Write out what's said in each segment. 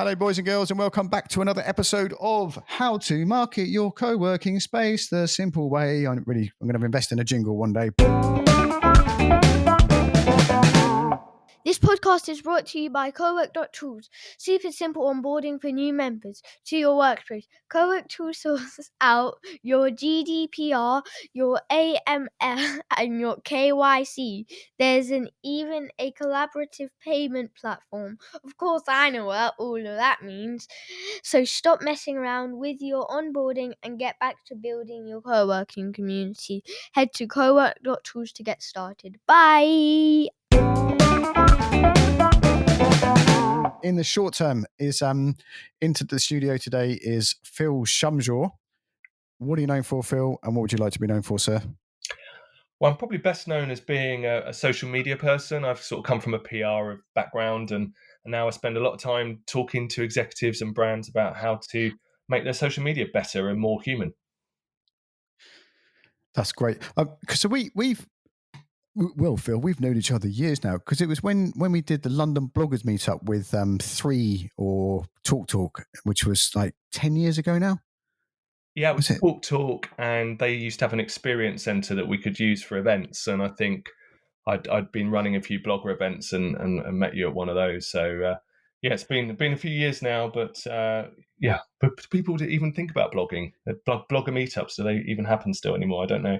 Hello, boys and girls, and welcome back to another episode of How to Market Your Co-Working Space the Simple Way. I'm going to invest in a jingle one day. This podcast is brought to you by Cowork.tools. Super simple onboarding for new members to your workspace. Cowork Tools sorts out your GDPR, your AML, and your KYC. There's even a collaborative payment platform. Of course, I know what all of that means. So stop messing around with your onboarding and get back to building your co-working community. Head to Cowork.tools to get started. Bye! In the short term, is into the studio today is Phil Szomszor. What are you known for, Phil, and what would you like to be known for, sir? Well, I'm probably best known as being a social media person. I've sort of come from a PR background, and now I spend a lot of time talking to executives and brands about how to make their social media better and more human. That's great. So Phil, we've known each other years now, because it was when we did the London Bloggers Meetup with 3 or Talk, which was like 10 years ago now. Yeah, it was Talk, and they used to have an experience centre that we could use for events. And I think I'd been running a few blogger events and met you at one of those. So yeah, it's been a few years now, but but people didn't even think about blogging. Blogger meetups, do they even happen still anymore? I don't know.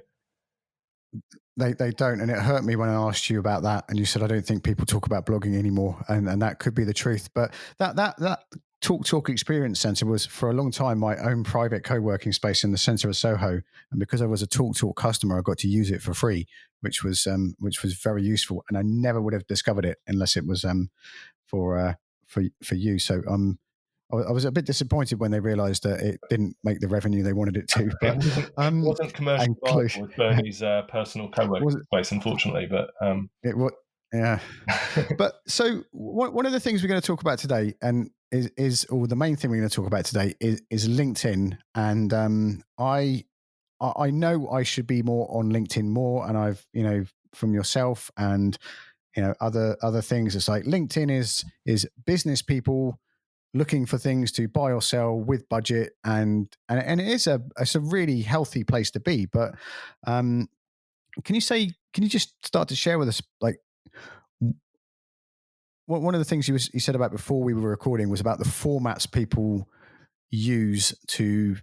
They don't, and it hurt me when I asked you about that, and you said I don't think people talk about blogging anymore, and that could be the truth. But that Talk Experience Centre was for a long time my own private co-working space in the centre of Soho, and because I was a Talk customer, I got to use it for free, which was very useful, and I never would have discovered it unless it was for you. So I was a bit disappointed when they realised that it didn't make the revenue they wanted it to. But it wasn't commercially viable with Bernie's personal co-working space, unfortunately. But it was, yeah. But so one of the things we're going to talk about today, and the main thing we're going to talk about today is LinkedIn. And I know I should be more on LinkedIn more, and I've from yourself and other things. It's like LinkedIn is business people looking for things to buy or sell with budget, and it's a really healthy place to be. But can you just start to share with us, like, one of the things you said about before we were recording was about the formats people use to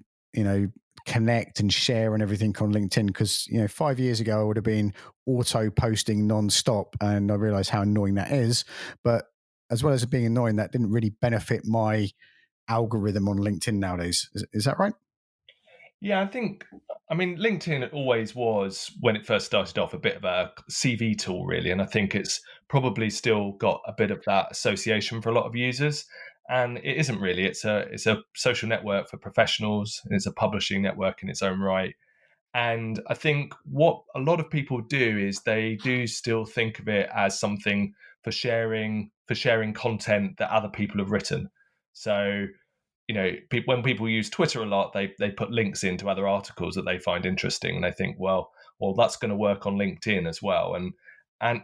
connect and share and everything on LinkedIn, because 5 years ago I would have been auto posting non-stop, and I realized how annoying that is. But as well as it being annoying, that didn't really benefit my algorithm on LinkedIn nowadays. Is that right? Yeah, I mean, LinkedIn always was, when it first started off, a bit of a CV tool, really. And I think it's probably still got a bit of that association for a lot of users. And it isn't really. It's a social network for professionals, and it's a publishing network in its own right. And I think what a lot of people do is they do still think of it as something for sharing content that other people have written. So, when people use Twitter a lot, they put links into other articles that they find interesting, and they think, well, that's going to work on LinkedIn as well. And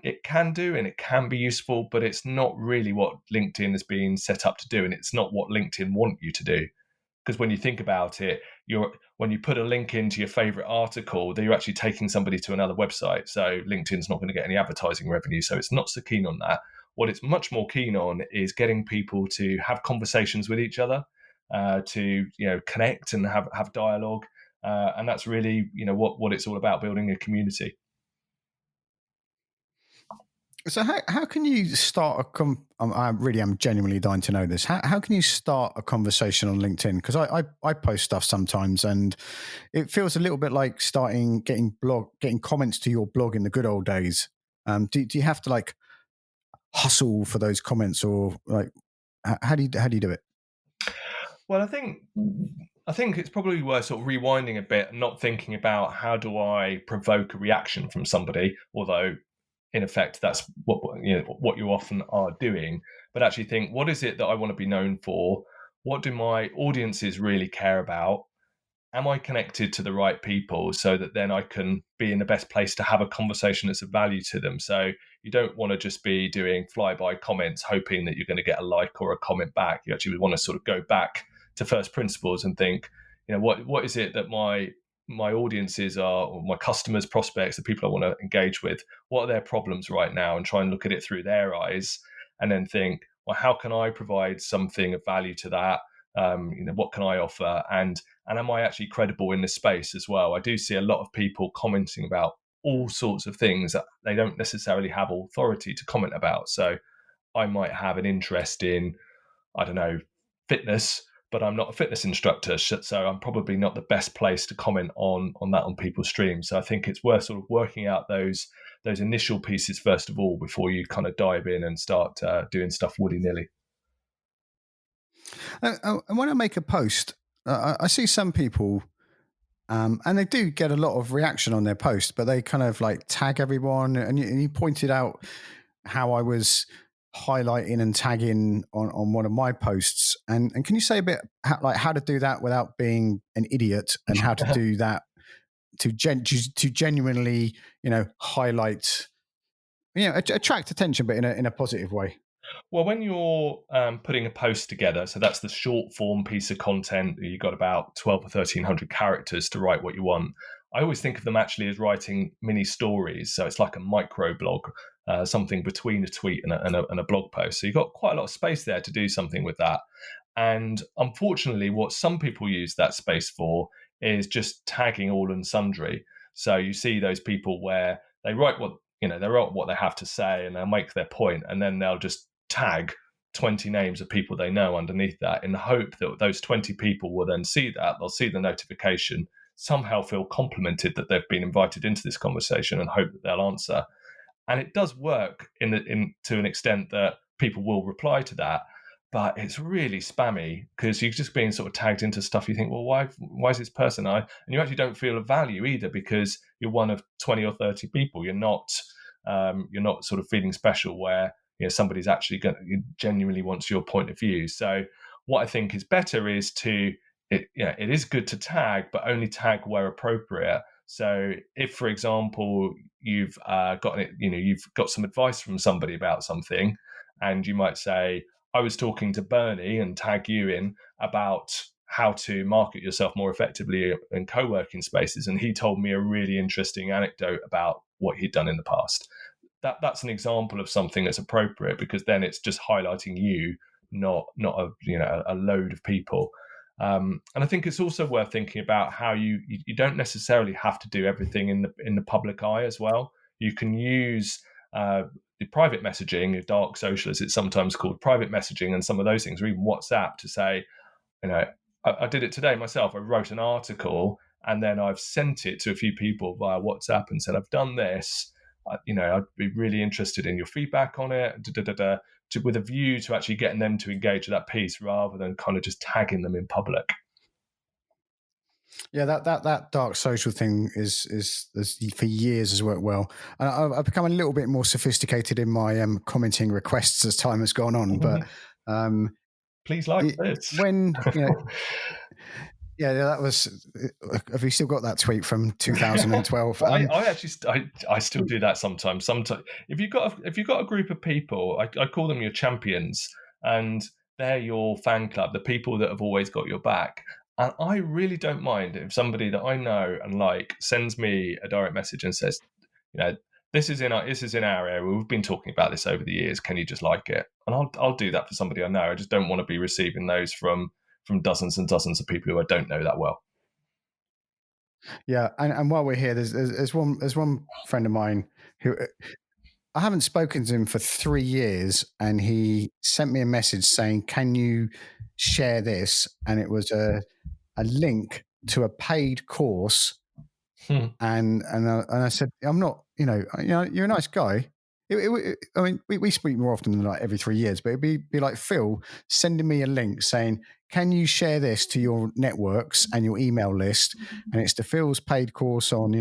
it can do, and it can be useful, but it's not really what LinkedIn has been set up to do, and it's not what LinkedIn want you to do. Because when you think about it, when you put a link into your favorite article, you're actually taking somebody to another website. So LinkedIn's not going to get any advertising revenue. So it's not so keen on that. What it's much more keen on is getting people to have conversations with each other, to connect and have dialogue, and that's really what it's all about, building a community. So how can you start I really am genuinely dying to know this. How can you start a conversation on LinkedIn? Because I post stuff sometimes, and it feels a little bit like getting comments to your blog in the good old days. Do you have to like hustle for those comments, or like how do you do it? Well, I think it's probably worth sort of rewinding a bit and not thinking about how do I provoke a reaction from somebody, although in effect that's what you often are doing, but actually think, what is it that I want to be known for? What do my audiences really care about? am I connected to the right people so that then I can be in the best place to have a conversation that's of value to them? So you don't want to just be doing flyby comments, hoping that you're going to get a like or a comment back. You actually want to sort of go back to first principles and think, what is it that my audiences are, or my customers, prospects, the people I want to engage with, what are their problems right now, and try and look at it through their eyes, and then think, well, how can I provide something of value to that? What can I offer? And am I actually credible in this space as well? I do see a lot of people commenting about all sorts of things that they don't necessarily have authority to comment about. So I might have an interest in, I don't know, fitness, but I'm not a fitness instructor, so I'm probably not the best place to comment on that on people's streams. So I think it's worth sort of working out those initial pieces first of all before you kind of dive in and start doing stuff willy-nilly. And when I make a post, I see some people, and they do get a lot of reaction on their post, but they kind of like tag everyone. And you pointed out how I was highlighting and tagging on one of my posts. And can you say a bit how to do that without being an idiot, and how to do that to genuinely, highlight, attract attention, but in a positive way? Well, when you're putting a post together, so that's the short form piece of content, you've got about 12 or 1300 characters to write what you want. I always think of them actually as writing mini stories. So it's like a micro blog, something between a tweet and a blog post. So you've got quite a lot of space there to do something with that. And unfortunately, what some people use that space for is just tagging all and sundry. So you see those people where they write they write what they have to say, and they'll make their point, and then they'll just tag 20 names of people they know underneath that, in the hope that those 20 people will then see that. They'll see the notification, somehow feel complimented that they've been invited into this conversation, and hope that they'll answer. And it does work to an extent that people will reply to that, but it's really spammy because you're just being sort of tagged into stuff. You think, well, why is this person? And you actually don't feel a value either, because you're one of 20 or 30 people. You're not sort of feeling special where somebody's actually genuinely wants your point of view. So what I think is better is it is good to tag, but only tag where appropriate. So if, for example, you've got some advice from somebody about something, and you might say, I was talking to Bernie, and tag you in about how to market yourself more effectively in co-working spaces, and he told me a really interesting anecdote about what he'd done in the past. That's an example of something that's appropriate, because then it's just highlighting you, not a load of people. And I think it's also worth thinking about how you don't necessarily have to do everything in the public eye as well. You can use the private messaging, dark social as it's sometimes called, private messaging, and some of those things, or even WhatsApp, to say, I did it today myself. I wrote an article, and then I've sent it to a few people via WhatsApp and said, I've done this. I'd be really interested in your feedback on it, with a view to actually getting them to engage with that piece rather than kind of just tagging them in public. Yeah, that dark social thing is for years has worked well. And I've become a little bit more sophisticated in my commenting requests as time has gone on. But please like this. When yeah, that was. Have you still got that tweet from 2012? I actually I still do that sometimes. Sometimes if you've got a group of people, I call them your champions, and they're your fan club, the people that have always got your back. And I really don't mind if somebody that I know and like sends me a direct message and says, this is in our area. We've been talking about this over the years. Can you just like it? And I'll do that for somebody I know. I just don't want to be receiving those from dozens and dozens of people who I don't know that well. Yeah, and while we're here, there's one friend of mine who I haven't spoken to him for 3 years, and he sent me a message saying, "Can you share this?" And it was a link to a paid course. And I said, I'm not, you're a nice guy. I mean, we speak more often than like every 3 years, but it'd be like Phil sending me a link saying, can you share this to your networks and your email list? And it's the Phil's paid course on,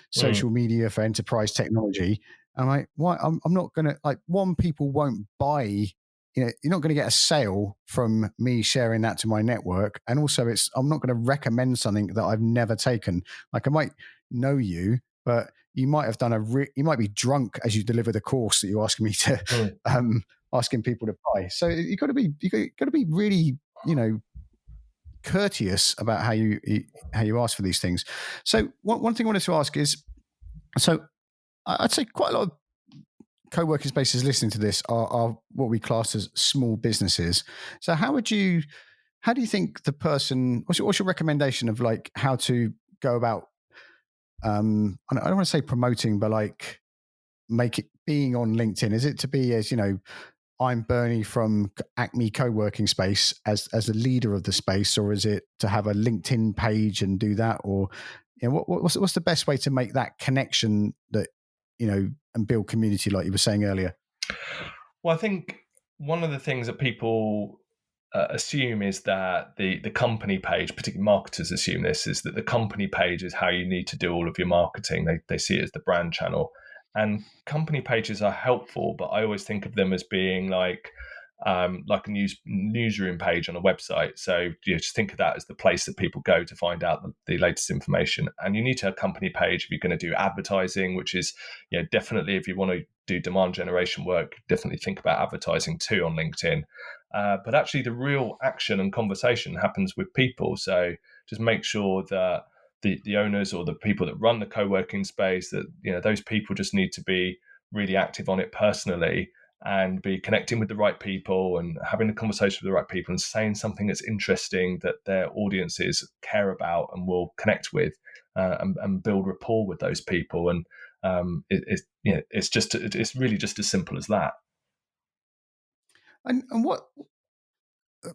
social media for enterprise technology. I'm like, why? I'm not going to, like, one, people won't buy you're not going to get a sale from me sharing that to my network. And also I'm not going to recommend something that I've never taken. Like, I might know you, but you might have done you might be drunk as you deliver the course that you're asking me to, asking people to buy. So you've got to be really, courteous about how you ask for these things. So one thing I wanted to ask is, so I'd say quite a lot of co-working spaces listening to this are what we class as small businesses. So how do you think the person, what's your recommendation of like how to go about, I don't want to say promoting, but like being on LinkedIn? Is it to be as, I'm Bernie from Acme Co-working Space as a leader of the space, or is it to have a LinkedIn page and do that? Or, what's the best way to make that connection that, and build community like you were saying earlier? Well, I think one of the things that people assume is that the company page, particularly marketers assume this, is that the company page is how you need to do all of your marketing. They see it as the brand channel. And company pages are helpful, but I always think of them as being like a newsroom page on a website. So you just think of that as the place that people go to find out the latest information. And you need to have a company page if you're going to do advertising, which is, definitely if you want to do demand generation work, definitely think about advertising too on LinkedIn. But actually, the real action and conversation happens with people. So just make sure that the owners or the people that run the co-working space, that those people just need to be really active on it personally and be connecting with the right people and having a conversation with the right people and saying something that's interesting that their audiences care about and will connect with, and build rapport with those people. And it's really just as simple as that. And what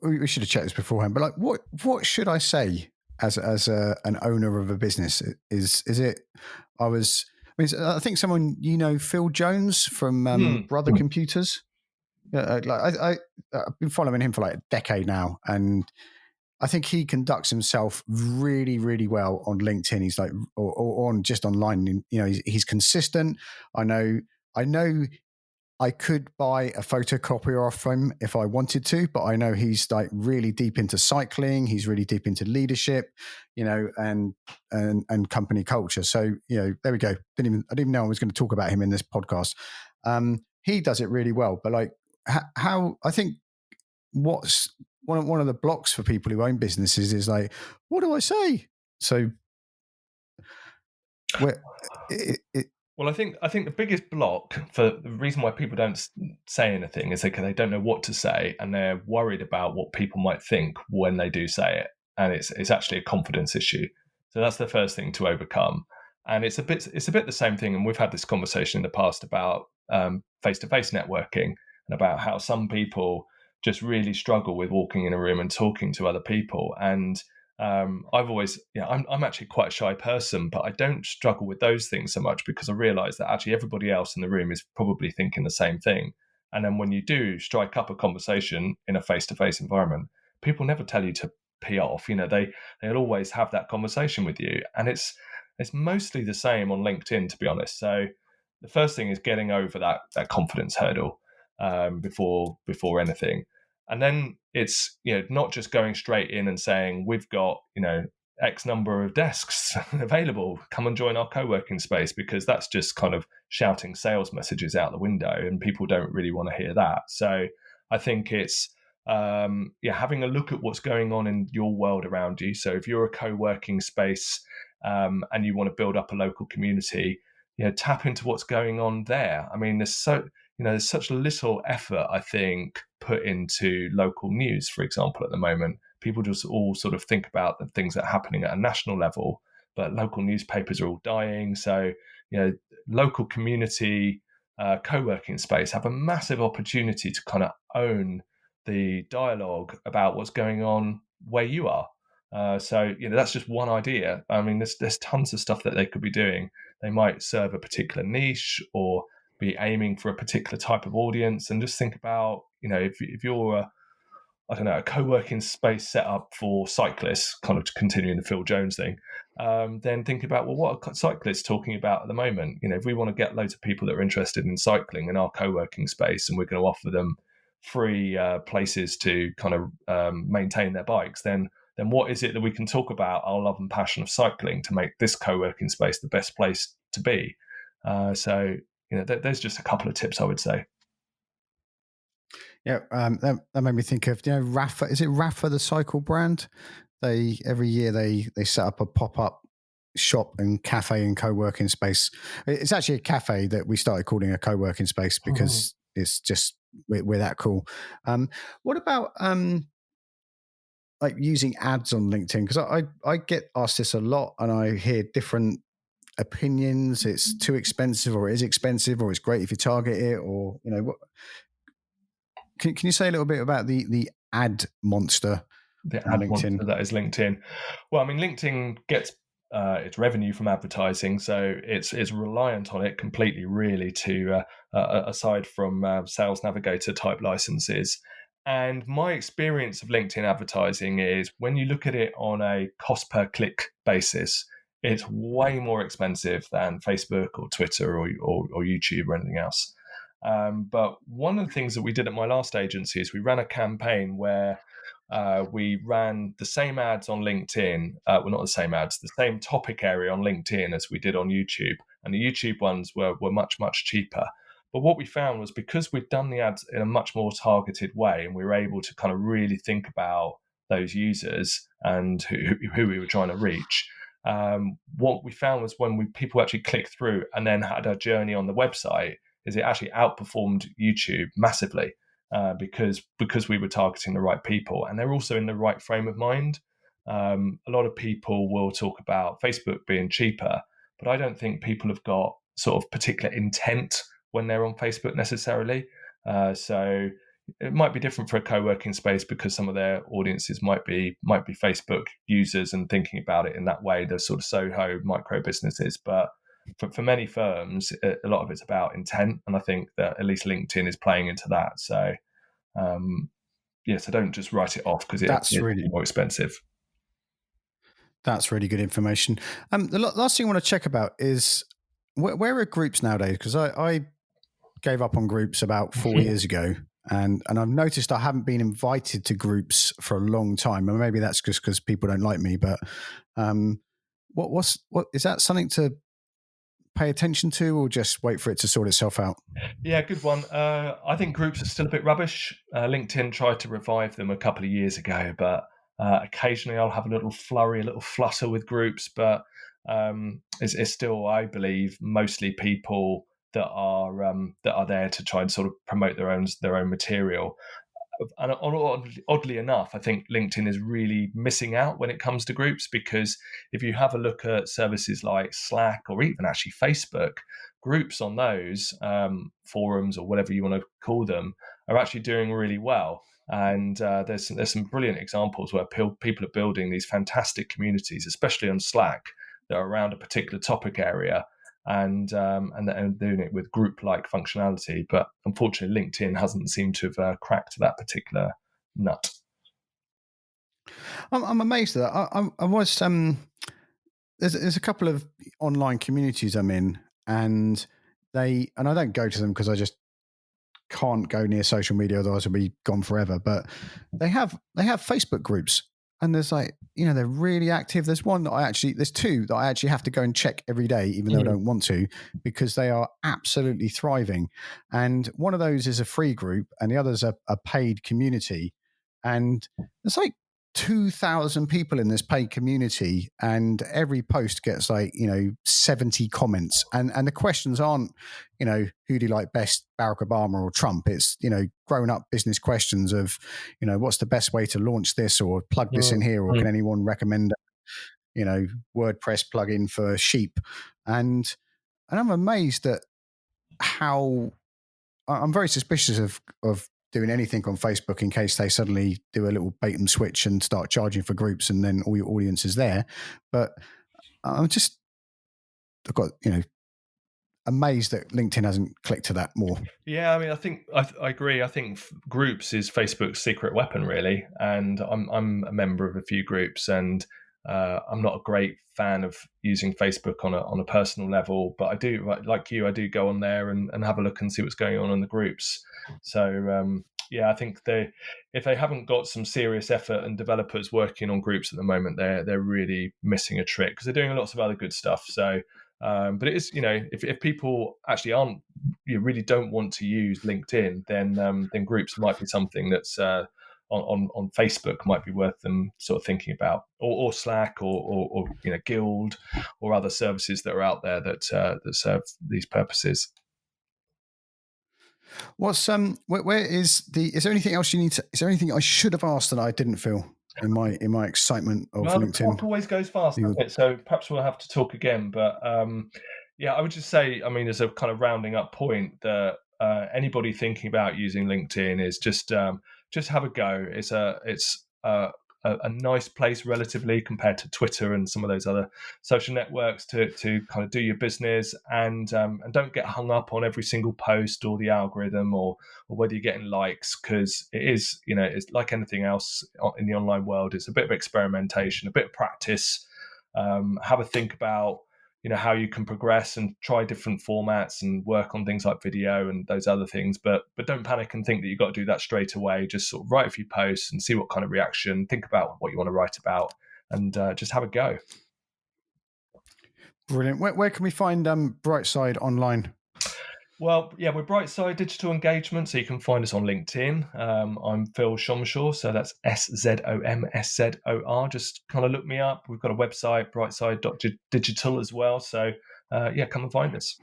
we should have checked this beforehand, but like, what should I say as an owner of a business? Is it? I think someone, Phil Jones from Brother Computers. I've been following him for like a decade now, and I think he conducts himself really, really well on LinkedIn. He's like, or on just online. He's consistent. I know I could buy a photocopier off him if I wanted to, but I know he's like really deep into cycling. He's really deep into leadership, and company culture. So, there we go. I didn't even know I was going to talk about him in this podcast. He does it really well, but like how I think what's one of the blocks for people who own businesses is like, what do I say? So well, I think the biggest block for the reason why people don't say anything is because they don't know what to say, and they're worried about what people might think when they do say it, and it's actually a confidence issue. So that's the first thing to overcome, and it's a bit the same thing. And we've had this conversation in the past about face-to-face networking and about how some people just really struggle with walking in a room and talking to other people. And I've always, I'm actually quite a shy person, but I don't struggle with those things so much because I realize that actually everybody else in the room is probably thinking the same thing. And then when you do strike up a conversation in a face-to-face environment, people never tell you to pee off. They'll always have that conversation with you, and it's mostly the same on LinkedIn, to be honest. So the first thing is getting over that confidence hurdle before anything. And then it's not just going straight in and saying we've got X number of desks available, come and join our co-working space, because that's just kind of shouting sales messages out the window, and people don't really want to hear that. So I think it's having a look at what's going on in your world around you. So if you're a co-working space and you want to build up a local community, tap into what's going on there. I mean, there's such little effort, I think, put into local news, for example, at the moment. People just all sort of think about the things that are happening at a national level, but local newspapers are all dying. So, local community co-working space have a massive opportunity to kind of own the dialogue about what's going on where you are. So, that's just one idea. I mean, there's tons of stuff that they could be doing. They might serve a particular niche or be aiming for a particular type of audience, and just think about, if you're a co-working space set up for cyclists, kind of continuing the Phil Jones thing, then think about, well, what are cyclists talking about at the moment? If we want to get loads of people that are interested in cycling in our co-working space, and we're going to offer them free places to kind of maintain their bikes, then what is it that we can talk about our love and passion of cycling to make this co-working space the best place to be? So there's just a couple of tips I would say. Yeah, that made me think of Rafa. Is it Rafa, the cycle brand? They every year they set up a pop up shop and cafe and co-working space. It's actually a cafe that we started calling a co-working space because it's just we're that cool. What about like using ads on LinkedIn? Because I get asked this a lot, and I hear different opinions. It's too expensive, or it is expensive, or it's great if you target it, or what. Can you say a little bit about the ad monster? The ad monster that is LinkedIn. Well, I mean, LinkedIn gets its revenue from advertising, so it's reliant on it completely, really, to aside from Sales Navigator type licenses. And my experience of LinkedIn advertising is when you look at it on a cost per click basis, it's way more expensive than Facebook or Twitter or YouTube or anything else. But one of the things that we did at my last agency is we ran a campaign where we ran the same ads on LinkedIn. Well, not the same ads, the same topic area on LinkedIn as we did on YouTube. And the YouTube ones were much, much cheaper. But what we found was because we'd done the ads in a much more targeted way, and we were able to kind of really think about those users and who we were trying to reach, what we found was when people actually clicked through and then had a journey on the website, is it actually outperformed YouTube massively because we were targeting the right people, and they're also in the right frame of mind. A lot of people will talk about Facebook being cheaper, but I don't think people have got sort of particular intent when they're on Facebook necessarily. So it might be different for a co-working space because some of their audiences might be Facebook users and thinking about it in that way. They're sort of Soho micro businesses, but for many firms, a lot of it's about intent, and I think that at least LinkedIn is playing into that. So, so don't just write it off because it's really more expensive. That's really good information. The last thing I want to check about is where are groups nowadays? Because I gave up on groups about 4 years ago, and I've noticed I haven't been invited to groups for a long time, and maybe that's just because people don't like me. But what is that something to pay attention to, or just wait for it to sort itself out? Yeah, good one. I think groups are still a bit rubbish. LinkedIn tried to revive them a couple of years ago, but occasionally I'll have a little flurry, a little flutter with groups, but it's still, I believe, mostly people that are there to try and sort of promote their own material. And oddly enough, I think LinkedIn is really missing out when it comes to groups, because if you have a look at services like Slack or even actually Facebook, groups on those forums or whatever you want to call them are actually doing really well. And there's some brilliant examples where people are building these fantastic communities, especially on Slack, that are around a particular topic area, and doing it with group-like functionality. But unfortunately, LinkedIn hasn't seemed to have cracked that particular nut. I'm amazed at that. I was there's a couple of online communities I'm in, and I don't go to them because I just can't go near social media, otherwise I'll be gone forever. But they have Facebook groups, and there's they're really active. There's two that I actually have to go and check every day, even though I don't want to, because they are absolutely thriving. And one of those is a free group, and the other's a paid community. And there's 2,000 people in this paid community, and every post gets 70 comments, and the questions aren't who do you like best, Barack Obama or Trump. It's grown up business questions of what's the best way to launch this, or plug this in here, or can anyone recommend WordPress plugin for sheep. And I'm amazed at how I'm very suspicious of doing anything on Facebook in case they suddenly do a little bait and switch and start charging for groups, and then all your audience is there. But I've got amazed that LinkedIn hasn't clicked to that more. Yeah, I mean, I think I agree. I think groups is Facebook's secret weapon, really. And I'm a member of a few groups, and I'm not a great fan of using Facebook on a personal level, but I do, like you, I do go on there and have a look and see what's going on in the groups. So I think if they haven't got some serious effort and developers working on groups at the moment, they're really missing a trick, because they're doing lots of other good stuff. So, but it is, if people actually really don't want to use LinkedIn, then groups might be something that's on Facebook might be worth them sort of thinking about, or Slack, or Guild, or other services that are out there that serve these purposes. What's where is there anything else you need to? Is there anything I should have asked that I didn't feel in my excitement of Well, the LinkedIn? talk always goes fast, doesn't it? So perhaps we'll have to talk again. But I would just say, I mean, as a kind of rounding up point, that anybody thinking about using LinkedIn is just have a go. It's a nice place relatively compared to Twitter and some of those other social networks to kind of do your business, and don't get hung up on every single post or the algorithm, or whether you're getting likes, because it is, it's like anything else in the online world. It's a bit of experimentation, a bit of practice. Have a think about how you can progress and try different formats and work on things like video and those other things, but don't panic and think that you've got to do that straight away. Just sort of write a few posts and see what kind of reaction, think about what you want to write about, and just have a go. Brilliant. Where can we find Brightside online? Well, we're Brightside Digital Engagement, so you can find us on LinkedIn. I'm Phil Szomszor, so that's SZOMSZOR. Just kind of look me up. We've got a website, brightside.digital as well. So, come and find us.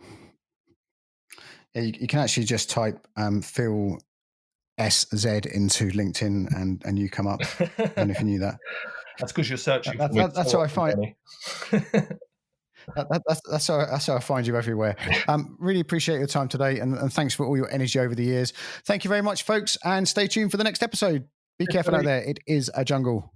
Yeah, you can actually just type Phil SZ into LinkedIn and you come up. I don't know if you knew that. That's because you're searching for me. That's how I find. That's how I find you everywhere. Really appreciate your time today, and thanks for all your energy over the years. Thank you very much, folks, and stay tuned for the next episode. Be careful out there. It is a jungle.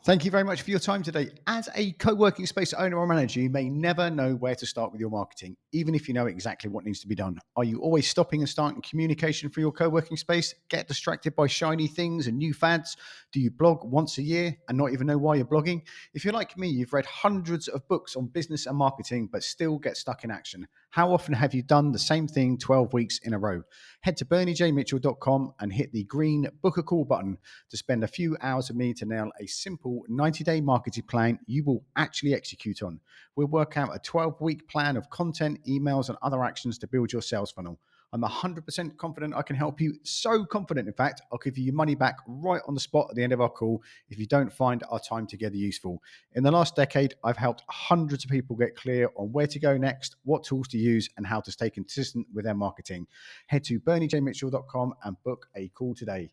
Thank you very much for your time today. As a co-working space owner or manager, you may never know where to start with your marketing, even if you know exactly what needs to be done. Are you always stopping and starting communication for your co-working space? Get distracted by shiny things and new fads? Do you blog once a year and not even know why you're blogging? If you're like me, you've read hundreds of books on business and marketing, but still get stuck in action. How often have you done the same thing 12 weeks in a row? Head to berniejmitchell.com and hit the green book a call button to spend a few hours with me to nail a simple 90-day marketing plan you will actually execute on. We'll work out a 12-week plan of content, emails, and other actions to build your sales funnel. I'm 100% confident I can help you. So confident, in fact, I'll give you your money back right on the spot at the end of our call if you don't find our time together useful. In the last decade, I've helped hundreds of people get clear on where to go next, what tools to use, and how to stay consistent with their marketing. Head to berniejmitchell.com and book a call today.